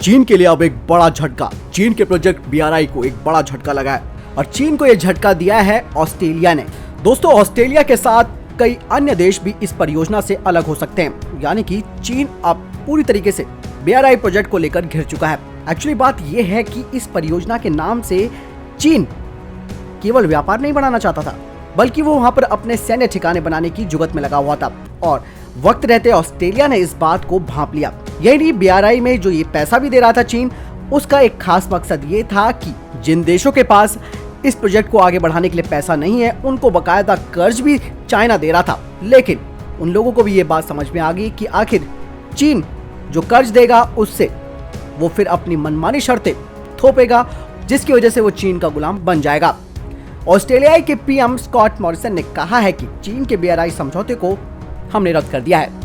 चीन के लिए अब एक बड़ा झटका। चीन के प्रोजेक्ट BRI को एक बड़ा झटका लगा है और चीन को यह झटका दिया है ऑस्ट्रेलिया ने। दोस्तों, ऑस्ट्रेलिया के साथ कई अन्य देश भी इस परियोजना से अलग हो सकते हैं, यानी कि चीन अब पूरी तरीके से BRI प्रोजेक्ट को लेकर घिर चुका है। एक्चुअली बात यह है कि इस परियोजना के नाम से चीन केवल व्यापार नहीं बढ़ाना चाहता था, बल्कि वो वहां पर अपने सैन्य ठिकाने बनाने की जुगत में लगा हुआ था और वक्त रहते ऑस्ट्रेलिया ने इस बात को भांप लिया। यही BRI में जो ये पैसा भी दे रहा था चीन, उसका एक खास मकसद ये था कि जिन देशों के पास इस प्रोजेक्ट को आगे बढ़ाने के लिए पैसा नहीं है, उनको बकायदा कर्ज भी चाइना दे रहा था। लेकिन उन लोगों को भी ये बात समझ में आ गई कि आखिर चीन जो कर्ज देगा उससे वो फिर अपनी मनमानी शर्तें थोपेगा, जिसकी वजह से वो चीन का गुलाम बन जाएगा। ऑस्ट्रेलियाई के PM स्कॉट मॉरिसन ने कहा है कि चीन के BRI समझौते को हमने रद्द कर दिया है।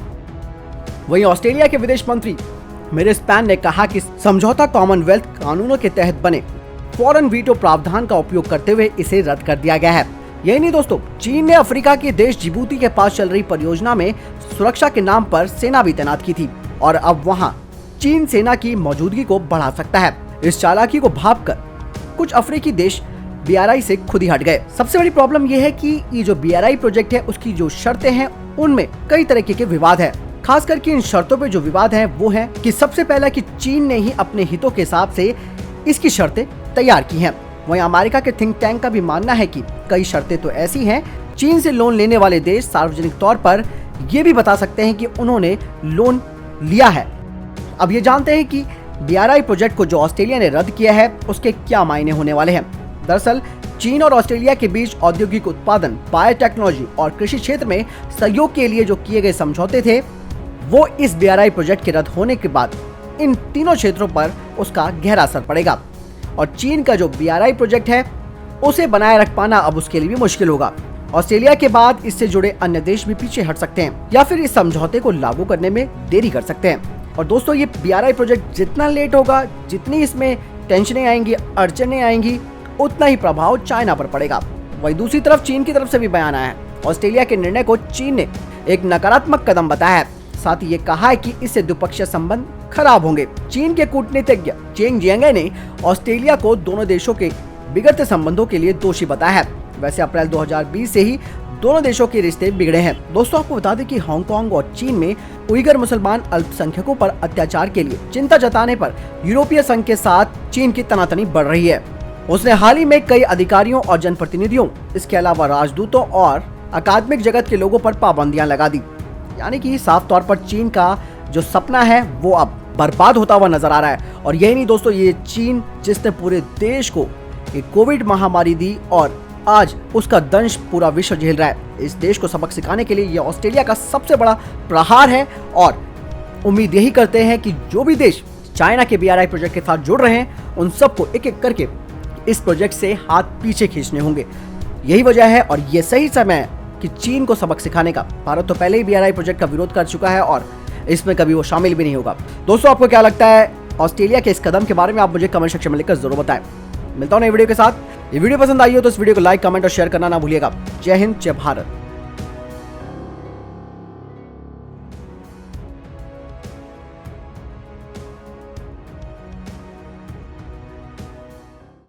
वहीं ऑस्ट्रेलिया के विदेश मंत्री मेरिस पैन ने कहा कि समझौता कॉमनवेल्थ कानूनों के तहत बने फॉरेन वीटो प्रावधान का उपयोग करते हुए इसे रद्द कर दिया गया है। यही नहीं दोस्तों, चीन ने अफ्रीका के देश जिबूती के पास चल रही परियोजना में सुरक्षा के नाम पर सेना भी तैनात की थी और अब वहां चीन सेना की मौजूदगी को बढ़ा सकता है। इस चालाकी को भांपकर कुछ अफ्रीकी देश BRI से खुद ही हट गए। सबसे बड़ी प्रॉब्लम यह है कि ये जो BRI प्रोजेक्ट है उसकी जो शर्तें हैं उनमें कई तरीके के विवाद है। खास करके इन शर्तों पे जो विवाद है वो है कि सबसे पहला कि चीन ने ही अपने हितों के हिसाब से इसकी शर्तें तैयार की हैं। वहीं अमेरिका के थिंक टैंक का भी मानना है कि कई शर्तें तो ऐसी हैं, चीन से लोन लेने वाले देश सार्वजनिक तौर पर ये भी बता सकते हैं कि उन्होंने लोन लिया है। अब ये जानते हैं कि BRI प्रोजेक्ट को जो ऑस्ट्रेलिया ने रद्द किया है उसके क्या मायने होने वाले हैं। दरअसल चीन और ऑस्ट्रेलिया के बीच औद्योगिक उत्पादन, बायोटेक्नोलॉजी और कृषि क्षेत्र में सहयोग के लिए जो किए गए समझौते थे, वो इस BRI प्रोजेक्ट के रद्द होने के बाद इन तीनों क्षेत्रों पर उसका गहरा असर पड़ेगा और चीन का जो BRI प्रोजेक्ट है उसे बनाए रख पाना अब उसके लिए भी मुश्किल होगा। ऑस्ट्रेलिया के बाद इससे जुड़े अन्य देश भी पीछे हट सकते हैं या फिर इस समझौते को लागू करने में देरी कर सकते हैं। और दोस्तों, ये BRI प्रोजेक्ट जितना लेट होगा, जितनी इसमें टेंशनें आएंगी, अड़चनें आएंगी, उतना ही प्रभाव चाइना पर पड़ेगा। वहीं दूसरी तरफ चीन की तरफ से भी बयान आया है। ऑस्ट्रेलिया के निर्णय को चीन ने एक नकारात्मक कदम बताया है। साथ ही ये कहा है कि इससे द्विपक्षीय संबंध खराब होंगे। चीन के कूटनीतिज्ञ चेंग जियांगे ने ऑस्ट्रेलिया को दोनों देशों के बिगड़ते संबंधों के लिए दोषी बताया है। वैसे अप्रैल 2020 से ही दोनों देशों के रिश्ते बिगड़े हैं। दोस्तों, आपको बता दें कि हांगकांग और चीन में उइगर मुसलमान अल्पसंख्यकों पर अत्याचार के लिए चिंता जताने पर यूरोपीय संघ के साथ चीन की तनातनी बढ़ रही है। उसने हाल ही में कई अधिकारियों और जनप्रतिनिधियों, इसके अलावा राजदूतों और अकादमिक जगत के लोगों पर पाबंदियां लगा दी। यानी कि साफ तौर पर चीन का जो सपना है वो अब बर्बाद होता हुआ नजर आ रहा है। और यही नहीं दोस्तों, ये चीन जिसने पूरे देश को एक कोविड महामारी दी और आज उसका दंश पूरा विश्व झेल रहा है, इस देश को सबक सिखाने के लिए ये ऑस्ट्रेलिया का सबसे बड़ा प्रहार है। और उम्मीद यही करते हैं कि जो भी देश चाइना के BRI प्रोजेक्ट के साथ जुड़ रहे हैं, उन सबको एक एक करके इस प्रोजेक्ट से हाथ पीछे खींचने होंगे। यही वजह है और ये सही समय है कि चीन को सबक सिखाने का। भारत तो पहले ही BRI प्रोजेक्ट का विरोध कर चुका है और इसमें कभी वो शामिल भी नहीं होगा। दोस्तों, आपको क्या लगता है ऑस्ट्रेलिया के इस कदम के बारे में? आप मुझे कमेंट सेक्शन में लिखकर जरूर बताएं। मिलता हूं नई वीडियो के साथ। ये वीडियो पसंद आई हो तो इस वीडियो को लाइक, कमेंट और शेयर करना ना भूलिएगा। जय हिंद, जय भारत।